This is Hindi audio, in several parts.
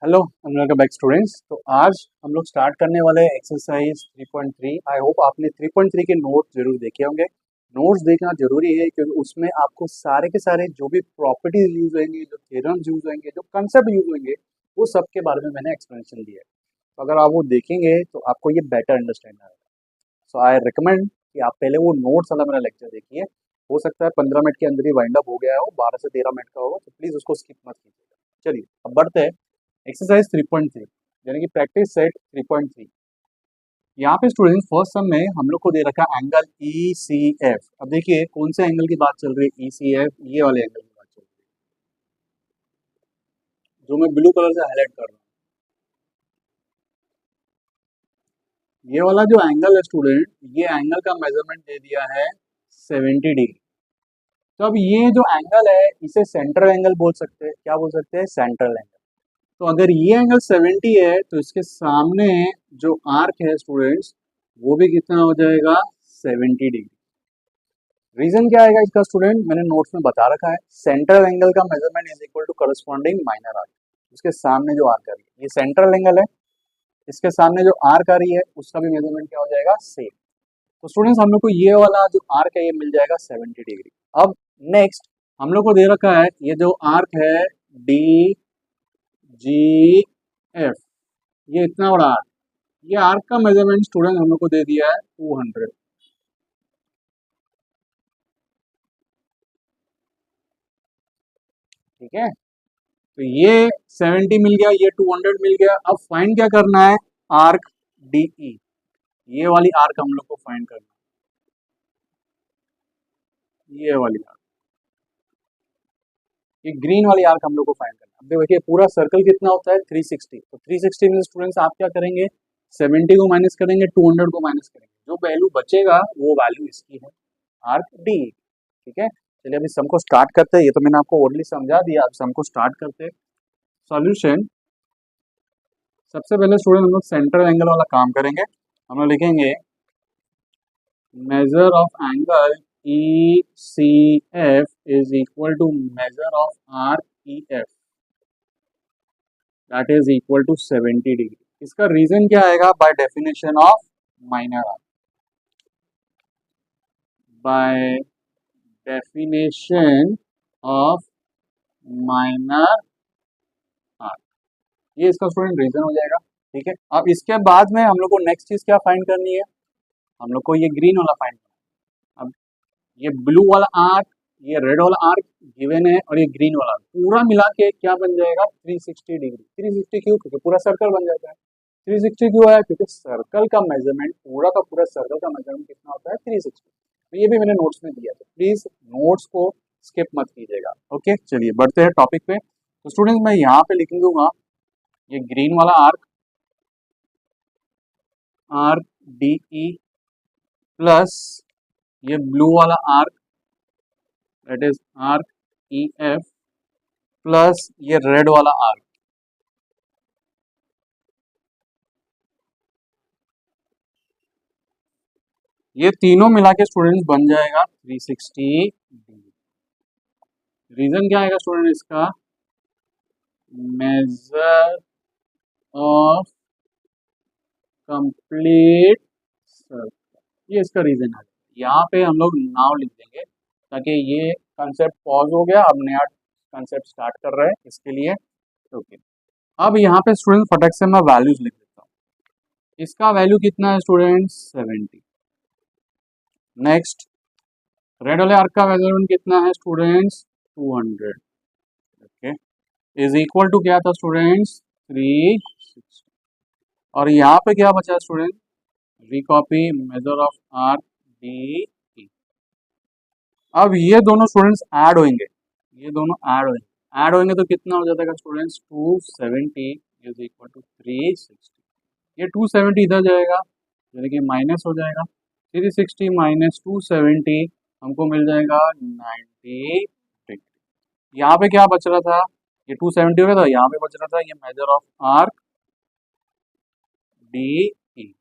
Hello welcome back students. तो आज हम लोग स्टार्ट करने वाले हैं एक्सरसाइज 3.3। आई होप आपने 3.3 के नोट जरूर देखे होंगे। नोट्स देखना जरूरी है क्योंकि उसमें आपको सारे के सारे जो भी प्रॉपर्टीज यूज होंगे, जो थ्योरम्स यूज होंगे, जो कंसेप्ट यूज होंगे, वो सब के बारे में मैंने एक्सप्लेनेशन दिया है। तो अगर आप वो देखेंगे तो आपको ये बेटर अंडरस्टैंड आएगा। सो आई रिकमेंड कि आप पहले वो नोट्स वाला मेरा लेक्चर देखिए। हो सकता है 15 मिनट के अंदर ही वाइंड अप हो गया हो, 12 से 13 मिनट का होगा, तो प्लीज उसको स्किप मत कीजिएगा। चलिए अब बढ़ते हैं एक्सरसाइज 3.3 यानी कि प्रैक्टिस सेट 3.3। यहाँ पे स्टूडेंट फर्स्ट सम में हम लोग को दे रखा है एंगल ई सी एफ। अब देखिए कौन से एंगल की बात चल रही है, ई सी एफ, ये वाले एंगल की बात चल रही है जो मैं ब्लू कलर से हाईलाइट कर रहा हूँ। ये वाला जो एंगल है स्टूडेंट, ये एंगल का मेजरमेंट दे दिया है 70 डिग्री। तो अब ये जो एंगल है इसे सेंट्रल एंगल बोल सकते हैं। क्या बोल सकते हैं? Central angle. तो अगर ये एंगल 70 है तो इसके सामने जो आर्क है स्टूडेंट्स, वो भी कितना हो जाएगा? 70 डिग्री। रीजन क्या आएगा इसका स्टूडेंट? मैंने नोट्स में बता रखा है। सेंट्रल एंगल का measurement is equal to corresponding minor arc. उसके सामने जो आर्क आ रही है, ये सेंट्रल एंगल है, इसके सामने जो आर्क आ रही है उसका भी मेजरमेंट क्या हो जाएगा? सेम। तो स्टूडेंट्स हम लोग को ये वाला जो आर्क है ये मिल जाएगा 70 डिग्री। अब नेक्स्ट हम लोग को दे रखा है ये जो आर्क है डी जी एफ, ये इतना बड़ा आर्क, ये आर्क का मेजरमेंट स्टूडेंट हम लोग को दे दिया है 200। ठीक है, तो ये 70 मिल गया, ये 200 मिल गया। अब फाइंड क्या करना है? आर्क डीई, ये वाली आर्क हम लोग को फाइंड करना है, ये वाली आर्क, ये ग्रीन वाली आर्क हम लोग को फाइंड करना है। अब देखिए पूरा सर्कल कितना होता है? 360। तो 360 में स्टूडेंट्स आप क्या करेंगे? 70 को माइनस करेंगे, 200 को माइनस करेंगे, जो वैल्यू बचेगा वो वैल्यू इसकी है, आर्क डी। ठीक है, चलिए अभी सम को स्टार्ट करते हैं। ये तो मैंने आपको ऑलरेडी समझा दिया, अब सम को स्टार्ट करते हैं। सॉल्यूशन, सबसे पहले स्टूडेंट हम लोग सेंट्रल एंगल वाला काम करेंगे। हम लोग लिखेंगे measure of angle ECF is equal to measure of arc EF, that is equal to 70 degree. इसका रीजन क्या आएगा? By definition of minor arc, by definition of minor arc, ये इसका स्टूडेंट रीजन हो जाएगा। ठीक है, अब इसके बाद में हम लोग को नेक्स्ट चीज क्या फाइंड करनी है? हम लोग को ये ग्रीन वाला फाइंड करना है। अब ये ब्लू वाला आर्क, ये रेड वाला आर्क गिवन है, और ये ग्रीन वाला पूरा मिला के क्या बन जाएगा? 360 डिग्री। 360 क्यों? क्योंकि पूरा सर्कल बन जाता है। 360 क्यों है? क्योंकि सर्कल का मेजरमेंट, पूरा का पूरा सर्कल का मेजरमेंट कितना होता है? 360। तो ये भी मैंने नोट्स में दिया, तो प्लीज नोट्स को स्किप मत कीजिएगा। ओके, चलिए बढ़ते हैं टॉपिक पे। तो स्टूडेंट्स मैं यहाँ पे लिख दूंगा ये ग्रीन वाला arc, arc D E, plus ये ब्लू वाला arc, that is arc E F, plus ये रेड वाला आर्क। ये तीनों मिला के स्टूडेंट्स बन जाएगा 360 डिग्री। रीजन क्या आएगा स्टूडेंट इसका? मेजर ऑफ कंप्लीट सर्कल, ये इसका रीजन है। यहाँ पे हम लोग नाउ लिख देंगे ताकि ये कंसेप्ट पॉज हो गया, अब नया कंसेप्ट स्टार्ट कर रहे हैं इसके लिए। ओके, अब यहाँ पे स्टूडेंट फटक से मैं वैल्यूज लिख देता हूँ। इसका वैल्यू कितना है स्टूडेंट्स? 70। नेक्स्ट रेड वाले आर्क का मेजरमेंट कितना है students? 200। Okay, is equal to क्या था स्टूडेंट्स? 360। और यहाँ पे क्या बचा student? Recopy measure of arc D. अब ये दोनों स्टूडेंट्स ऐड होंगे, ये दोनों ऐड होंगे तो कितना हो जाएगा स्टूडेंट्स? 270 is equal to 360। ये 270 इधर जाएगा, यानी कि माइनस हो जाएगा। 360 माइनस 270 हमको मिल जाएगा 90 डिग्री। यहाँ पे क्या बच रहा था? ये 270 हो गया था, यहाँ पे बच रहा था ये मेजर ऑफ आर्क डी ई।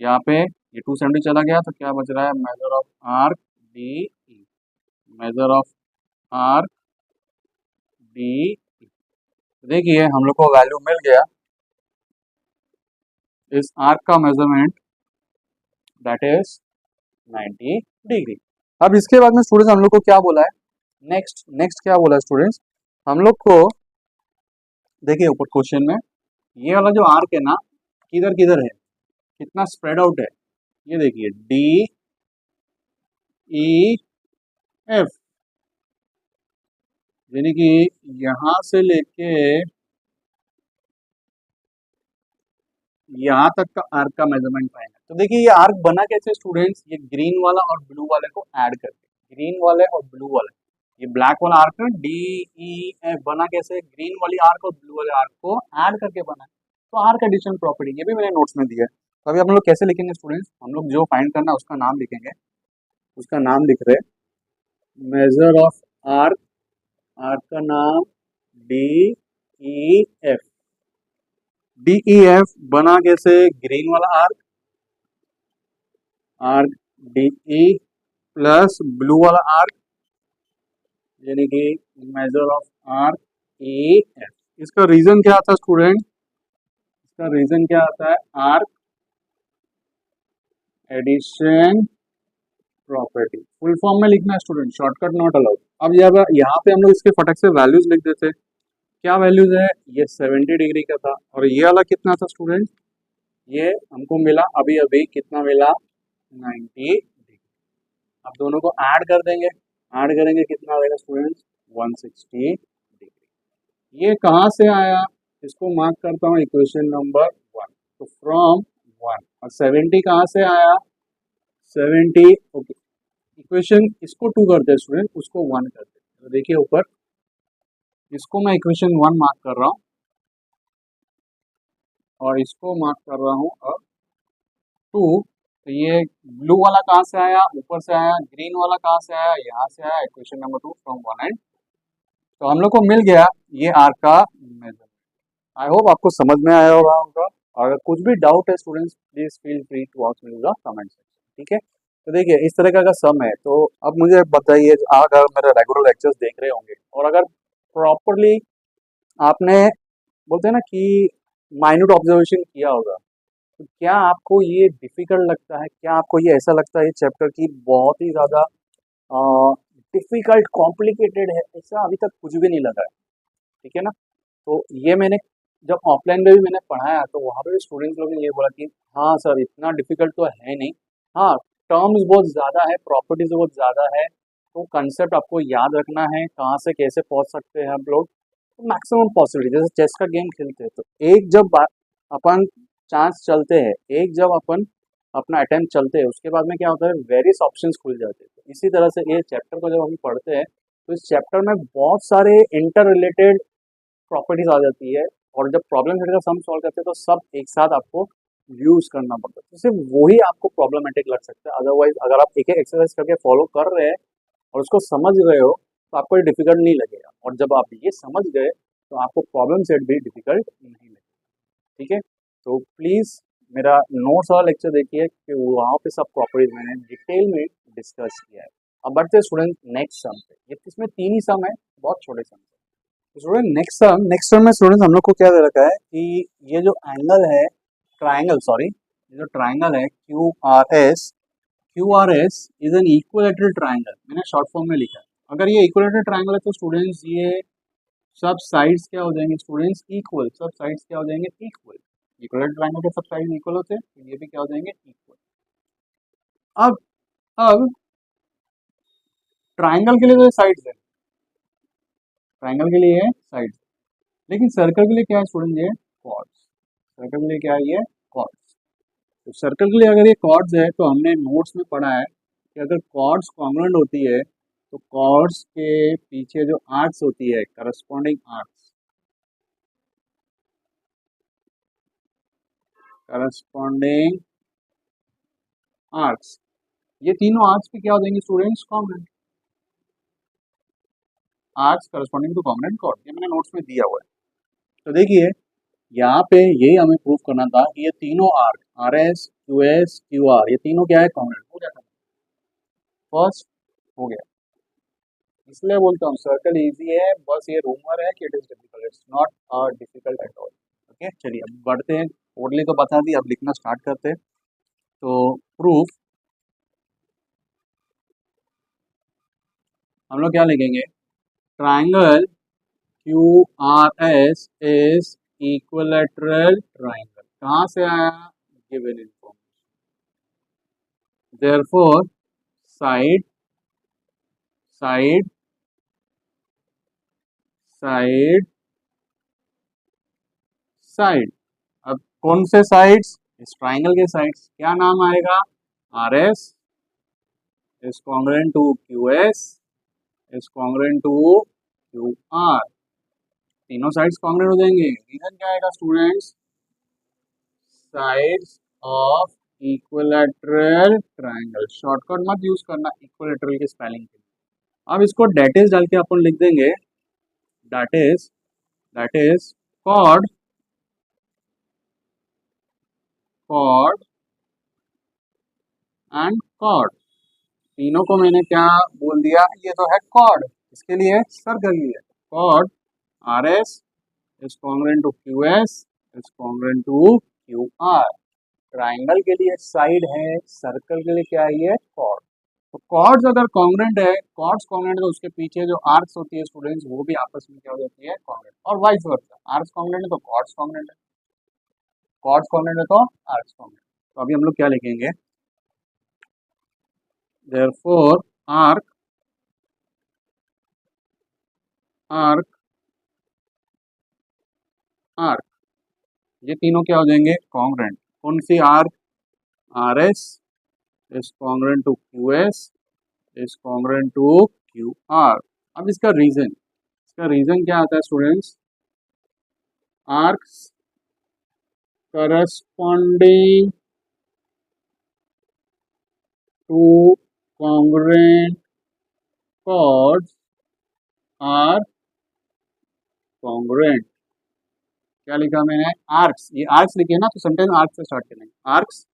यहाँ पे ये 270 चला गया तो क्या बच रहा है? Major of arc D E, major of arc D ई। देखिए हम लोग को वैल्यू मिल गया इस आर्क का मेजरमेंट, दैट इज 90 डिग्री। अब इसके बाद में स्टूडेंट्स हम लोग को क्या बोला है, नेक्स्ट नेक्स्ट क्या बोला है स्टूडेंट्स, हम लोग को देखिए ऊपर क्वेश्चन में ये वाला जो आर्क है ना, किधर किधर है, कितना स्प्रेड आउट है, ये देखिए डी ई एफ, यानी कि यहां से लेके यहाँ तक का आर्क का मेजरमेंट पाएंगे। तो देखिए ये आर्क बना कैसे स्टूडेंट्स, ये ग्रीन वाला और ब्लू वाले को ऐड करके, ग्रीन वाले और ब्लू वाले, ये ब्लैक वाला आर्क है डी ई एफ बना कैसे, ग्रीन वाली आर्क और ब्लू वाले आर्क को ऐड करके बना है। तो आर्क एडिशन प्रॉपर्टी ये भी मैंने नोट्स में दिया है। तो अभी हम लोग कैसे लिखेंगे स्टूडेंट्स, हम लोग जो फाइंड करना है उसका नाम लिखेंगे, उसका नाम लिख रहे मेजर ऑफ आर्क, आर्क का नाम D E F, D E F बना कैसे, ग्रीन वाला arc, arc D E plus blue वाला आर्क, यानी कि measure of arc A F. इसका रीजन क्या आता है स्टूडेंट, इसका रीजन क्या आता है, arc addition property, full form में लिखना है स्टूडेंट, शॉर्टकट नॉट अलाउड। अब यहाँ पे हम लोग इसके फटक से वैल्यूज लिख देते हैं। क्या वैल्यूज है, ये 70 डिग्री का था और ये वाला कितना था स्टूडेंट, ये हमको मिला अभी अभी कितना मिला, 90 डिग्री। अब दोनों को ऐड कर देंगे, ऐड करेंगे कितना आएगा स्टूडेंट्स, 160 डिग्री। ये कहाँ से आया, इसको मार्क करता हूँ इक्वेशन नंबर 1। तो फ्रॉम 1, और 70 कहाँ से आया, 70 ओके, इक्वेशन इसको 2 करते हैं स्टूडेंट, उसको 1 करते हैं। तो देखिए ऊपर इसको मैं इक्वेशन 1 मार्क कर रहा हूँ और इसको मार्क कर रहा हूँ अब 2। तो ये ब्लू वाला कहाँ से आया, ऊपर से आया, ग्रीन वाला कहाँ से आया, यहाँ से आया, इक्वेशन नंबर 2 फ्रॉम 1 एंड। तो हम लोग को मिल गया ये आर का मेजर। आई होप आपको समझ में आया होगा। अगर कुछ भी डाउट है students, please feel free to ask me in the comment section, ठीक है। तो देखिए इस तरह का अगर सम है तो अब मुझे बताइए, अगर मेरे रेगुलर लेक्चर्स देख रहे होंगे और अगर प्रॉपरली आपने बोलते हैं ना कि माइन्यूट ऑब्जर्वेशन किया होगा, तो क्या आपको ये डिफिकल्ट लगता है, क्या आपको ये ऐसा लगता है ये चैप्टर की बहुत ही ज़्यादा डिफिकल्ट कॉम्प्लिकेटेड है, ऐसा अभी तक कुछ भी नहीं लगा है, ठीक है ना। तो ये मैंने जब ऑफलाइन में भी मैंने पढ़ाया तो वहाँ पे भी स्टूडेंट्स लोगों ने ये बोला कि हाँ सर इतना डिफिकल्ट तो है नहीं, हाँ टर्म्स बहुत ज़्यादा है, प्रॉपर्टीज बहुत ज़्यादा है, तो कंसेप्ट आपको याद रखना है, कहाँ से कैसे पहुँच सकते हैं हम लोग, तो मैक्सिमम पॉसिबिलिटी, जैसे चेस का गेम खेलते हैं तो एक जब अपन चांस चलते हैं, एक जब अपन अपना अटेम्प्ट चलते हैं, उसके बाद में क्या होता है, वेरियस ऑप्शंस खुल जाते हैं। तो इसी तरह से ये चैप्टर को जब हम पढ़ते हैं तो इस चैप्टर में बहुत सारे इंटर रिलेटेड प्रॉपर्टीज आ जाती है, और जब प्रॉब्लम सेट का सम सॉल्व करते हैं तो सब एक साथ आपको यूज करना पड़ता है, तो सिर्फ वही आपको प्रॉब्लमेटिक लग सकता है। अदरवाइज अगर आप एक एक एक्सरसाइज करके फॉलो कर रहे हैं और उसको समझ रहे हो तो आपको ये डिफिकल्ट नहीं लगेगा, और जब आप ये समझ गए तो आपको प्रॉब्लम सेट भी डिफिकल्ट नहीं लगेगा, ठीक है। तो प्लीज़ मेरा नोट्स वाला लेक्चर देखिए कि वहाँ पे सब प्रॉपर्टीज मैंने डिटेल में डिस्कस किया है। अब बढ़ते स्टूडेंट नेक्स्ट सम पे, ये इसमें 3 ही सम है, बहुत छोटे सम है। तो स्टूडेंट नेक्स्ट सम में स्टूडेंट्स हम लोग को क्या दे रखा है कि ये जो एंगल है, ट्राइंगल सॉरी, ये जो ट्राइंगल है Q R S is an equilateral triangle, मैंने शॉर्ट फॉर्म में लिखा है। अगर ये इक्विलेटरल ट्राइंगल है तो स्टूडेंट्स ये सब साइड्स क्या हो जाएंगे स्टूडेंट्स, इक्वल, सब साइड्स क्या हो जाएंगे, इक्वल। इक्विलेटरल ट्राइंगल के सब साइड इक्वल होते हैं तो ये भी क्या हो जाएंगे, इक्वल। अब ट्राइंगल के लिए तो साइड्स है, ट्राइंगल के लिए है साइड्स, लेकिन सर्कल के लिए क्या है स्टूडेंट, ये कॉर्ड्स, सर्कल के लिए क्या है, ये कॉर्ड्स। तो सर्कल के लिए अगर ये कॉर्ड्स है तो हमने नोट्स में पढ़ा है कि अगर कॉर्ड्स कॉन्ग्रुएंट होती है तो कॉर्ड्स के पीछे जो आर्क्स होती है, करस्पॉन्डिंग आर्क्स, करस्पॉन्डिंग आर्क्स, ये तीनों आर्क्स पे क्या हो जाएंगे students, congruent, arcs corresponding to congruent chord, ये मैंने नोट्स में दिया हुआ है। तो देखिए यहाँ पे यही हमें प्रूव करना था कि ये तीनों arc R S Q R, ये तीनों क्या है, कॉन्ग्रुएंट हो गया था, फर्स्ट हो गया। इसलिए बोलता हूँ सर्कल इजी है, बस ये रूमर है कि it is difficult, it's not difficult at all. Okay चलिए अब बढ़ते हैं, टोटली तो बता दी, अब लिखना स्टार्ट करते हैं। तो प्रूफ हम लोग क्या लिखेंगे, triangle Q R S is equilateral triangle, कहाँ से आया, given information, therefore side side side side, अब कौन से साइड्स, इस ट्राइंगल के साइड्स क्या नाम आएगा, R S is congruent to Q S is congruent to Q R, तीनों साइड्स कॉन्ग्रुएंट हो जाएंगे। रीजन क्या आएगा students, sides of equilateral triangle, shortcut मत यूज करना इक्विलैटरल के स्पेलिंग के लिए। अब इसको डेट इज डाल के अपन लिख देंगे, that is chord chord and chord, तीनों को मैंने क्या बोल दिया, ये तो है कॉर्ड, इसके लिए सर्कल लिए chord R S is congruent to Q S is congruent to Q R, triangle के लिए साइड है, सर्कल के लिए क्या है, ये कॉर्ड। तो कॉर्ड्स अगर कॉन्ग्रुएंट है, कॉर्ड्स कॉन्ग्रुएंट है तो उसके पीछे जो आर्क्स होती है स्टूडेंट्स वो भी आपस में क्या हो जाती है, कॉन्ग्रुएंट, और वाइस वर्सा, आर्क्स कॉन्ग्रुएंट है तो कॉर्ड्स कॉन्ग्रुएंट है, कॉर्ड्स कॉन्ग्रुएंट है तो आर्क्स कॉन्ग्रुएंट। तो अभी हम लोग क्या लिखेंगे, देयरफॉर आर्क आर्क आर्क, ये तीनों क्या हो जाएंगे, कॉन्ग्रुएंट। कौन सी arc, R S is congruent to Q S is congruent to Q R. अब इसका रीजन क्या आता है students, arcs corresponding to congruent chords are congruent। क्या लिखा मैंने, आर्क्स, ये आर्क्स लिखे ना तो समटाइम आर्क्स से स्टार्ट करेंगे, arcs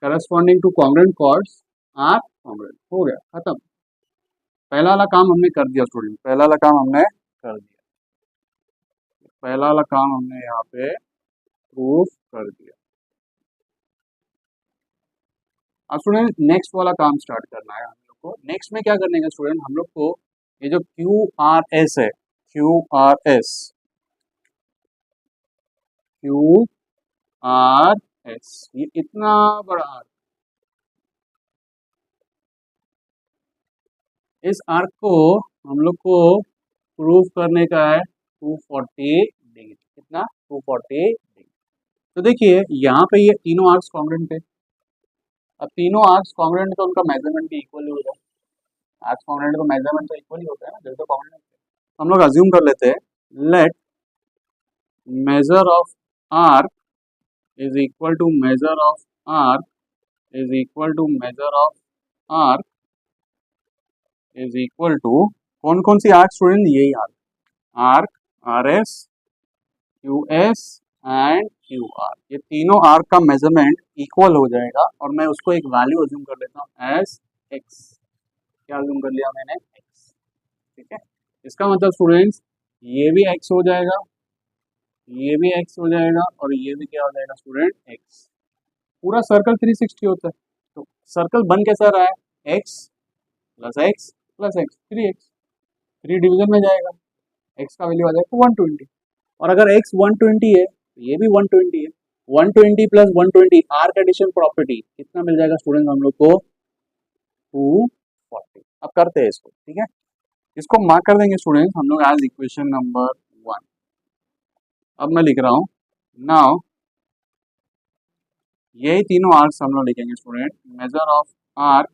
corresponding to congruent chords are congruent, हो गया खत्म, पहला वाला काम हमने कर दिया स्टूडेंट, पहला वाला काम हमने कर दिया, पहला वाला काम हमने यहाँ पे प्रूफ कर दिया। अब स्टूडेंट नेक्स्ट वाला काम स्टार्ट करना है हम लोग को, नेक्स्ट में क्या करने का स्टूडेंट, हम लोग को ये जो क्यू आर एस है, Q R S Q R S, ये इतना बड़ा आर्क, इस आर्क को हम लोग को प्रूफ करने का है 240 डिग्री, कितना 240 डिग्री। तो देखिए यहाँ पे ये तीनों आर्क्स कॉन्ग्रुएंट है, अब तीनों आर्क्स कॉन्ग्रुएंट है तो उनका मेजरमेंट भी इक्वल ही होगा, आर्क्स कॉन्ग्रुएंट तो मेजरमेंट तो इक्वल ही होता है ना, जैसे कॉन्ग्रुएंट हम लोग अज्यूम कर लेते हैं, late measure of arc is equal to measure of arc is equal to measure of arc is equal to, कौन कौन सी आर्क स्टूडेंट, यही arc, arc R S Q S and Q R, ये तीनों आर्क का मेजरमेंट इक्वल हो जाएगा, और मैं उसको एक वैल्यू अज्यूम कर लेता हूँ एस एक्स, क्या अज्यूम कर लिया मैंने, एक्स, ठीक है। इसका मतलब स्टूडेंट्स ये भी एक्स हो जाएगा, ये भी एक्स हो जाएगा, और ये भी क्या हो जाएगा स्टूडेंट, एक्स। पूरा सर्कल 360 होता है, तो सर्कल बन कैसा रहा है, x plus x plus x, 3x, 3 division में जाएगा, एक्स का वैल्यू आ जाएगा 120, और अगर एक्स 120 है तो ये भी 120 है, 120 प्लस 120 आर्क एडिशन प्रॉपर्टी कितना मिल जाएगा स्टूडेंट हम लोग को, 240। अब करते हैं इसको, ठीक है, इसको मार्क कर देंगे स्टूडेंट हम लोग एज इक्वेशन नंबर 1। अब मैं लिख रहा हूँ, नाउ यही तीनों आर्क्स हम लोग लिखेंगे student, measure of arc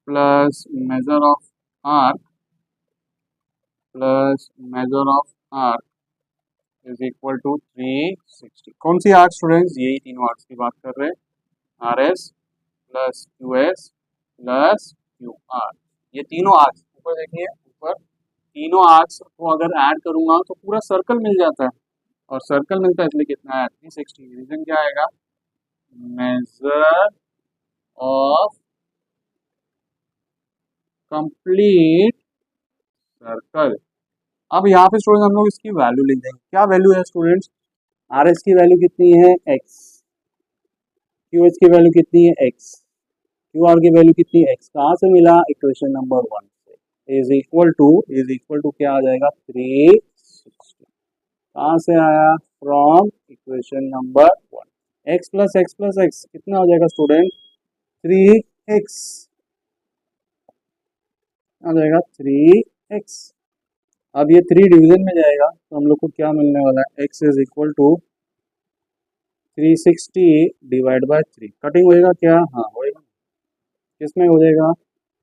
plus measure of arc plus measure of arc is equal to 360। कौन सी आर्क स्टूडेंट्स, यही तीनों आर्क्स की बात कर रहे हैं, R S plus Q S plus Q R, ये तीनों आर्क्स ऊपर देखिए, ऊपर तीनों आर्क्स को अगर ऐड करूंगा तो पूरा सर्कल मिल जाता है, और सर्कल मिलता है इसलिए कितना है 360, रीजन क्या आएगा, मेजर ऑफ कंप्लीट सर्कल। अब यहाँ पे स्टूडेंट हम लोग इसकी वैल्यू लिख देंगे। क्या वैल्यू है स्टूडेंट्स? आर एस की वैल्यू कितनी है? एक्स। क्यू एच की वैल्यू कितनी है? एक्स। क्यू आर की वैल्यू कितनी है? एक्स। कहाँ से मिला? इक्वेशन नंबर 1 से। इज इक्वल टू क्या आ जाएगा? 360। कहाँ से आया? From equation number 1। एक्स कितना हो जाएगा स्टूडेंट? 3x आ जाएगा 3x। अब ये 3 डिवीजन में जाएगा तो हम लोग को क्या मिलने वाला है? x is equal to 360 divide by 3। Cutting होएगा क्या? हाँ होएगा। किसमें हो जाएगा?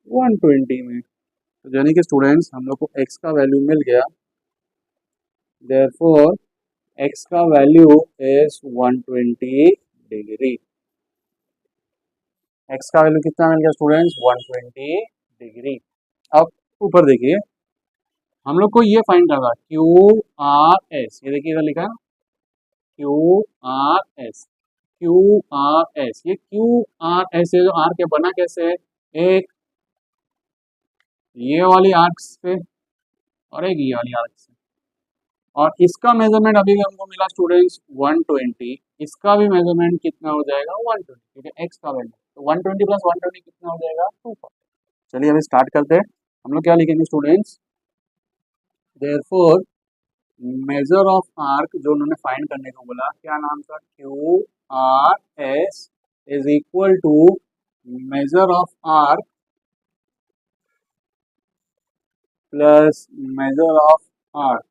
120 में। तो यानी कि स्टूडेंट्स हम लोग को x का वैल्यू मिल गया। देयरफॉर x का वैल्यू इज 120 डिग्री। x का वैल्यू कितना मिल गया स्टूडेंट्स? 120 डिग्री। अब ऊपर देखिए, हम लोग को ये फाइंड करना क्यू आर एस। ये देखिए इधर लिखा है Q R S. Q R S, ये क्यू आर एस ये जो आर के बना कैसे है? एक ये वाली आर्क्स पे और एक ये वाली आर्क्स पे। और इसका मेजरमेंट अभी भी हमको मिला स्टूडेंट्स 120। इसका भी मेजरमेंट कितना हो जाएगा? 120, क्योंकि एक्स का वैल्यू। तो 120 प्लस 120 कितना हो जाएगा? 240। चलिए अभी स्टार्ट करते हैं। हम लोग क्या लिखेंगे students? Therefore measure of arc जो उन्होंने फाइंड करने को बोला, क्या नाम था? Q R S is equal to measure of arc plus measure of arc.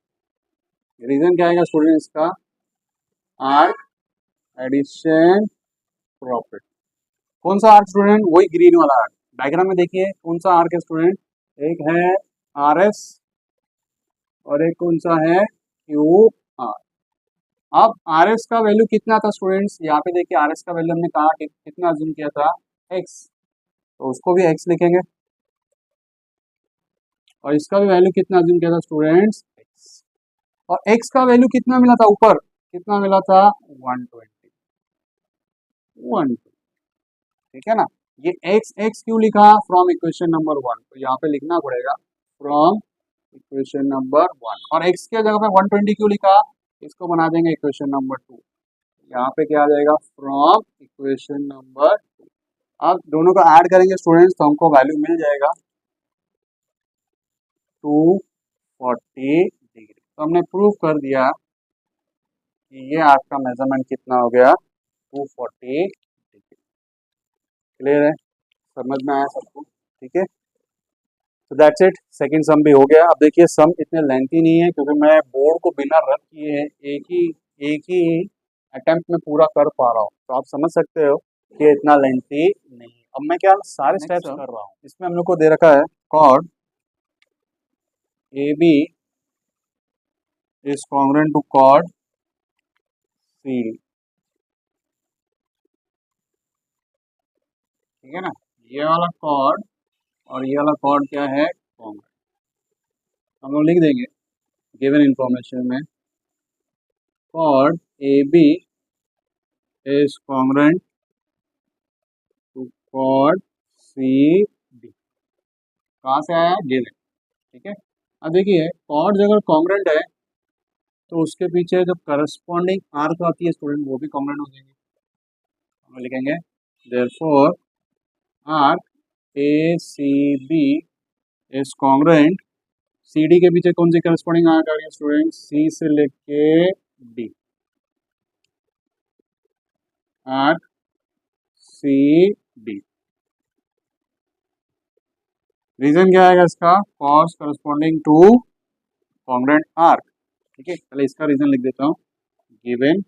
Reason क्या आएगा स्टूडेंट इसका? Arc addition property. कौन सा आर्क स्टूडेंट? वही ग्रीन वाला आर्क। डायग्राम में देखिए कौन सा आर्क है स्टूडेंट? एक है आर एस और एक कौन सा है? Q R. अब आर एस का वैल्यू कितना था स्टूडेंट्स? यहाँ पे देखिए आर एस का वैल्यू हमने कहा कि कितना अज्यूम किया था? एक्स। तो उसको भी एक्स लिखेंगे। और इसका भी वैल्यू कितना अज्यूम किया था स्टूडेंट्स? एक्स। और एक्स का वैल्यू कितना मिला था ऊपर? कितना मिला था? 120। 120, ठीक है ना? ये एक्स एक्स क्यों लिखा? From equation number 1। तो यहाँ पे लिखना पड़ेगा फ्रॉम इक्वेशन नंबर 1। और एक्स के जगह पे 120 क्यों लिखा? इसको बना देंगे इक्वेशन नंबर 2। यहाँ पे क्या आ जाएगा? From equation number. अब दोनों को ऐड करेंगे स्टूडेंट्स तो हमको वैल्यू मिल जाएगा 240 डिग्री। तो हमने प्रूव कर दिया कि ये आपका मेजरमेंट कितना हो गया? 240 डिग्री। क्लियर है? समझ में आया सबको? ठीक है, तो दैट्स इट। सेकंड सम भी हो गया। अब देखिए सम इतने लेंथी नहीं है क्योंकि मैं बोर्ड को बिना रब किए एक ही अटेम्प्ट में पूरा कर पा रहा हूँ। तो आप समझ सकते हो कि इतना लेंथी नहीं है। अब मैं क्या सारे स्टेप्स कर रहा हूँ। इसमें हम लोग को दे रखा है chord A B is congruent to chord C D. ठीक है ना? ये वाला कॉर्ड और ये वाला कॉर्ड क्या है? कॉन्ग्रुएंट। हम लोग लिख देंगे गिवन इंफॉर्मेशन में chord A B is congruent to chord C D. कहाँ से आया? गिवन। ठीक है, अब देखिए कॉर्ड अगर कॉन्ग्रुएंट है तो उसके पीछे जो करस्पॉन्डिंग आर्क आती है स्टूडेंट वो भी कॉन्ग्रुएंट हो जाएंगे। हम लिखेंगे therefore arc A C B is congruent. C D के पीछे कौन सी करस्पॉन्डिंग आर्क आ रही है स्टूडेंट? सी से लेके D. Arc C D. Reason क्या आएगा इसका? Cause corresponding to congruent arc. ठीक है, चलिए इसका रीजन लिख देता हूँ। गिवन,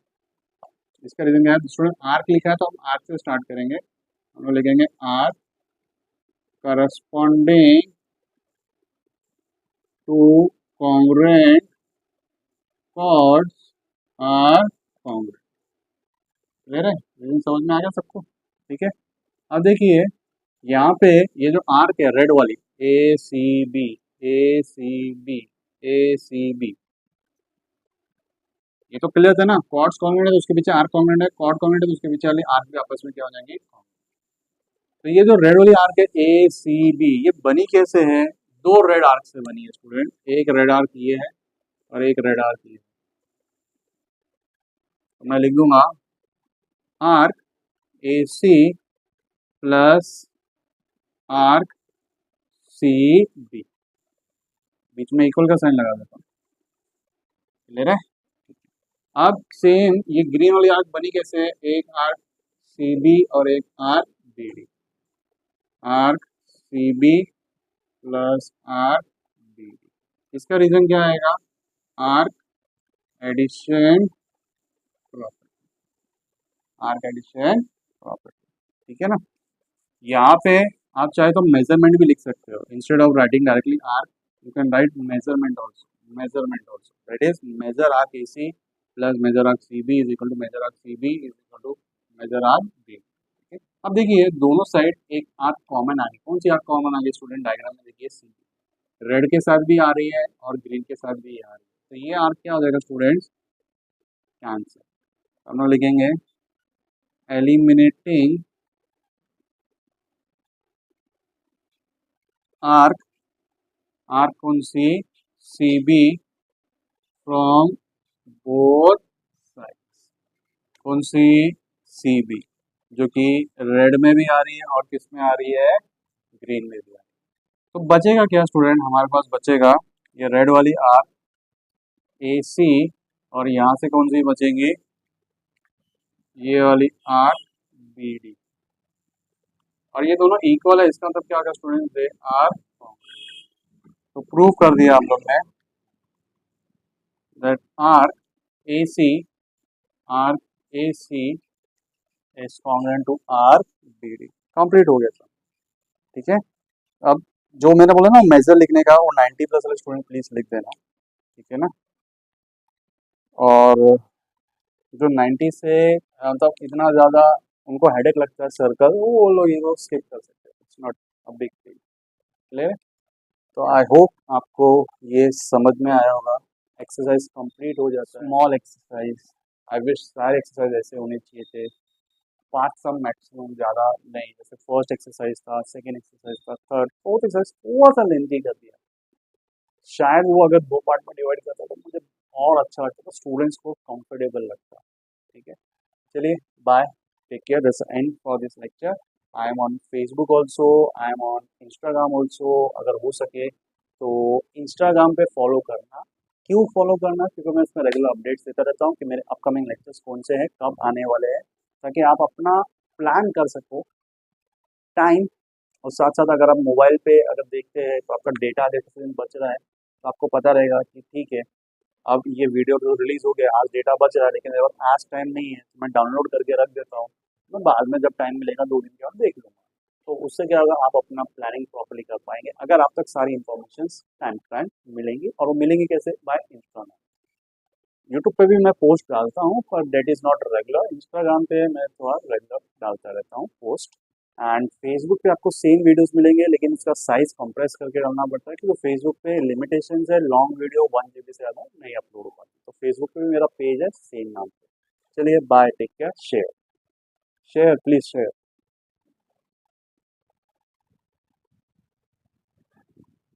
इसका रीजन क्या है स्टूडेंट? आर्क लिखा है तो हम आर्क से स्टार्ट करेंगे। हम लोग लिखेंगे arc corresponding to congruent chords are congruent. Clear है? रीजन समझ में आ गया सबको? ठीक है, अब देखिए यहाँ पे ये जो आर्क है रेड वाली ए सी बी ए सी बी ए सी बी, ये तो क्लियर था ना? कॉर्ड्स कॉन्ग्रुएंट है तो उसके पीछे आर्क कॉन्ग्रुएंट है, कॉर्ड कॉन्ग्रुएंट है तो उसके पीछे वाले आर्क भी आपस में क्या हो जाएंगे? तो ये जो रेड वाली आर्क है ए सी बी, ये बनी कैसे है? दो रेड आर्क से बनी है स्टूडेंट, एक रेड आर्क ये है और एक रेड आर्क ये है। तो मैं लिख दूंगा arc A C plus arc C B, बीच में इक्वल का साइन लगा देता हूँ, क्लियर है? अब सेम ये ग्रीन वाली आर्क बनी कैसे है? एक आर्क सी बी और एक arc B D, arc C B plus arc B D. इसका रीजन क्या आएगा? Arc addition property, arc addition property, ठीक है ना? यहाँ पे आप चाहे तो मेजरमेंट भी लिख सकते हो, instead of writing directly arc you can write measurement also, measurement also, that is measure arc A C plus measure arc C B is equal to measure arc C B is equal to measure arc B, ठीक है? अब देखिए दोनों साइड एक आर्क कॉमन आ गई, कौन सी आर्क कॉमन आ गई स्टूडेंट? डायग्राम में देखिए सी रेड के साथ भी आ रही है और ग्रीन के साथ भी आ रही है, तो ये आर्क क्या हो जाएगा स्टूडेंट्स? कैंसिल। हम लोग लिखेंगे एलिमिनेटिंग आर्क, आर्क कौन सी? C B from both sides, कौन सी? सी बी, जो कि रेड में भी आ रही है और किस में आ रही है? ग्रीन में भी आ रही है। तो बचेगा क्या स्टूडेंट? हमारे पास बचेगा ये रेड वाली आर्क ए सी और यहाँ से कौन सी बचेंगी? ये वाली आर्क बी डी, और ये दोनों इक्वल है, इसका मतलब क्या होगा स्टूडेंट? दे आर, तो प्रूव कर दिया हम लोग ने that arc A C, arc A C is congruent to arc B D. Complete हो गया था, ठीक है? अब जो मैंने बोला ना मेजर लिखने का, वो 90 प्लस वाले स्टूडेंट प्लीज लिख देना, ठीक है ना? और जो 90 से मतलब इतना ज़्यादा उनको हेडेक लगता है सर्कल, वो लोग ये लोग स्किप कर सकते हैं, it's not a big deal, clear? तो आई होप आपको ये समझ में आया होगा। एक्सरसाइज कंप्लीट हो जाता है, स्मॉल एक्सरसाइज, आई विश सारे एक्सरसाइज ऐसे होने चाहिए थे, 5 सम मैक्सिमम, ज़्यादा नहीं। जैसे फर्स्ट एक्सरसाइज था, सेकेंड एक्सरसाइज था, थर्ड फोर्थ एक्सरसाइज थोड़ा सा लेंथी कर दिया, शायद वो अगर 2 पार्ट में डिवाइड करता तो मुझे और अच्छा लगता, तो स्टूडेंट्स को कंफर्टेबल लगता, ठीक है? चलिए bye, take care, that's the end for this lecture. I am on Facebook also, I am on Instagram also, अगर हो सके तो इंस्टाग्राम पे फॉलो करना। क्यों फॉलो करना? क्योंकि मैं इसमें रेगुलर अपडेट्स देता रहता हूँ कि मेरे अपकमिंग लेक्चर्स कौन से हैं, कब आने वाले हैं, ताकि आप अपना प्लान कर सको टाइम। और साथ साथ अगर आप मोबाइल पे अगर देखते हैं तो आपका डेटा जैसे बच रहा है, तो आपको पता रहेगा कि ठीक है अब ये वीडियो तो रिलीज हो गया, आज डेटा बच रहा है, लेकिन मेरे पास आज टाइम नहीं है, तो मैं डाउनलोड करके रख देता हूँ, मैं बाद में जब टाइम मिलेगा 2 दिन के बाद देख लूँगा। तो उससे क्या होगा, आप अपना प्लानिंग प्रॉपर्ली कर पाएंगे, अगर आप तक सारी इन्फॉर्मेशन टाइम टू टाइम मिलेंगी। और वो मिलेंगी कैसे? Bye Instagram. यूट्यूब पे भी मैं पोस्ट डालता हूँ, पर that is not regular. Instagram पे मैं थोड़ा रेगुलर डालता रहता हूँ पोस्ट। एंड फेसबुक पे आपको सेम वीडियोस मिलेंगे, लेकिन इसका साइज कंप्रेस करके डालना पड़ता है, क्योंकि फेसबुक पे लिमिटेशंस है, लॉन्ग वीडियो 1 GB से ज़्यादा नहीं अपलोड हो पाती। तो फेसबुक पे भी मेरा पेज है सेम नाम से। चलिए bye, take care, share share please share.